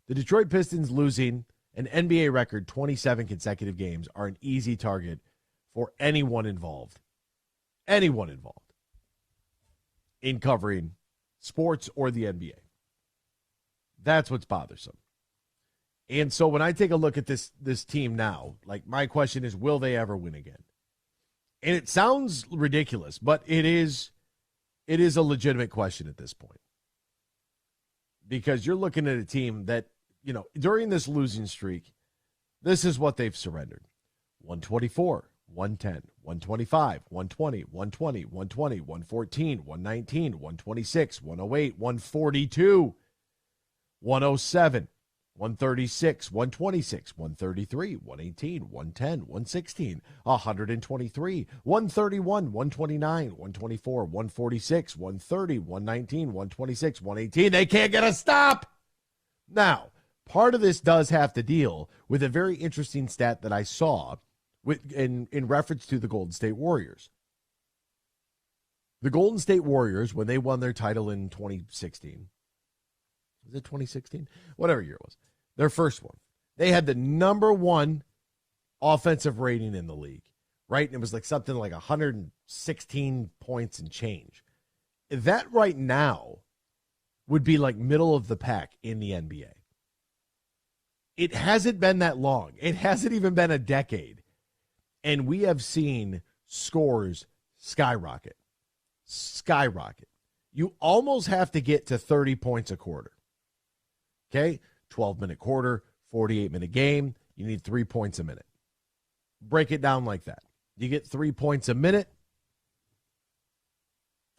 The Detroit Pistons losing an NBA record 27 consecutive games are an easy target for anyone involved. Anyone involved in covering sports or the NBA. That's what's bothersome. And so when I take a look at this team now, like my question is, will they ever win again? And it sounds ridiculous, but it is a legitimate question at this point. Because you're looking at a team that, you know, during this losing streak, this is what they've surrendered. 124, 110, 125, 120, 120, 120, 114, 119, 126, 108, 142, 107, 136, 126, 133, 118, 110, 116, 123, 131, 129, 124, 146, 130, 119, 126, 118. They can't get a stop. Now, part of this does have to deal with a very interesting stat that I saw in reference to the Golden State Warriors. The Golden State Warriors, when they won their title in 2016, was it 2016? Whatever year it was. Their first one. They had the number one offensive rating in the league, right? And it was like something like 116 points and change. That right now would be like middle of the pack in the NBA. It hasn't been that long. It hasn't even been a decade. And we have seen scores skyrocket. Skyrocket. You almost have to get to 30 points a quarter. Okay? 12-minute quarter, 48-minute game. You need 3 points a minute. Break it down like that. You get 3 points a minute.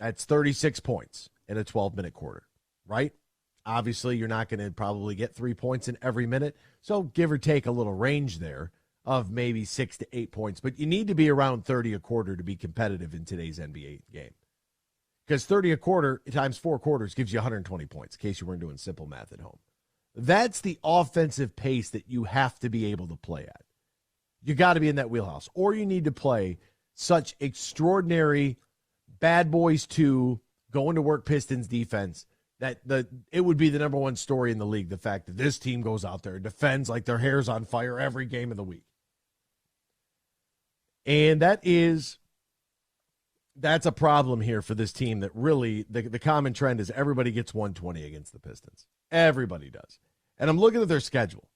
That's 36 points in a 12-minute quarter, right? Obviously, you're not going to probably get 3 points in every minute. So give or take a little range there of maybe 6 to 8 points. But you need to be around 30 a quarter to be competitive in today's NBA game. Because 30 a quarter times 4 quarters gives you 120 points, in case you weren't doing simple math at home. That's the offensive pace that you have to be able to play at. You got to be in that wheelhouse. Or you need to play such extraordinary bad boys 2 going to work Pistons defense that it would be the number one story in the league, the fact that this team goes out there and defends like their hair's on fire every game of the week. And that's a problem here for this team that really, the common trend is everybody gets 120 against the Pistons. Everybody does. And I'm looking at their schedule.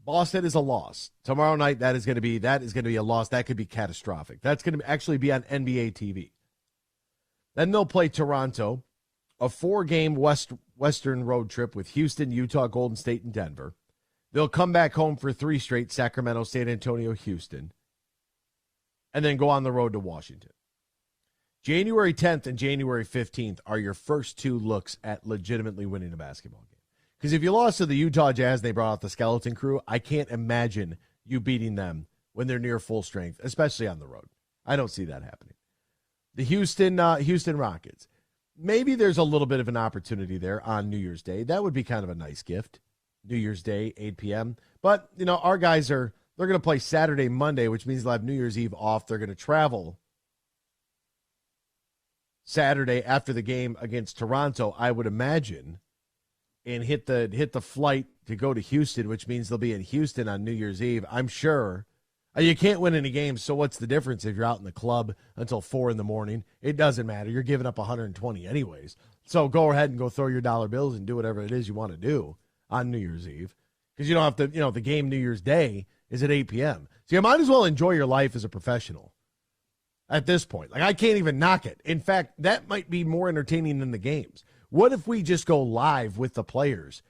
Boston is a loss. Tomorrow night, that is going to be a loss. That could be catastrophic. That's going to actually be on NBA TV. Then they'll play Toronto, a 4-game Western road trip with Houston, Utah, Golden State, and Denver. They'll come back home for 3 straight, Sacramento, San Antonio, Houston, and then go on the road to Washington. January 10th and January 15th are your first 2 looks at legitimately winning a basketball game. Because if you lost to the Utah Jazz, they brought out the skeleton crew, I can't imagine you beating them when they're near full strength, especially on the road. I don't see that happening. The Houston Rockets. Maybe there's a little bit of an opportunity there on New Year's Day. That would be kind of a nice gift. New Year's Day, 8 p.m. But, you know, our guys they're going to play Saturday, Monday, which means they'll have New Year's Eve off. They're going to travel Saturday after the game against Toronto, I would imagine, and hit the flight to go to Houston, which means they'll be in Houston on New Year's Eve. I'm sure. You can't win any games, so what's the difference if you're out in the club until 4 in the morning? It doesn't matter. You're giving up 120 anyways. So go ahead and go throw your dollar bills and do whatever it is you want to do on New Year's Eve. Because you don't have to, the game New Year's Day is at 8 p.m. So you might as well enjoy your life as a professional at this point. Like, I can't even knock it. In fact, that might be more entertaining than the games. What if we just go live with the players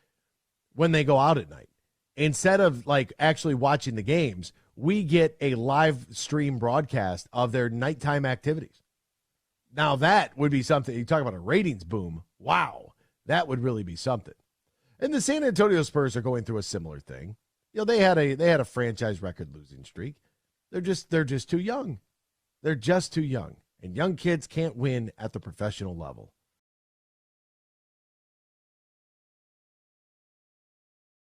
when they go out at night? Instead of, like, actually watching the games, we get a live stream broadcast of their nighttime activities. Now, that would be something. You talk about a ratings boom. Wow. That would really be something. And the San Antonio Spurs are going through a similar thing. They had a franchise record losing streak. They're just too young. They're just too young. And young kids can't win at the professional level.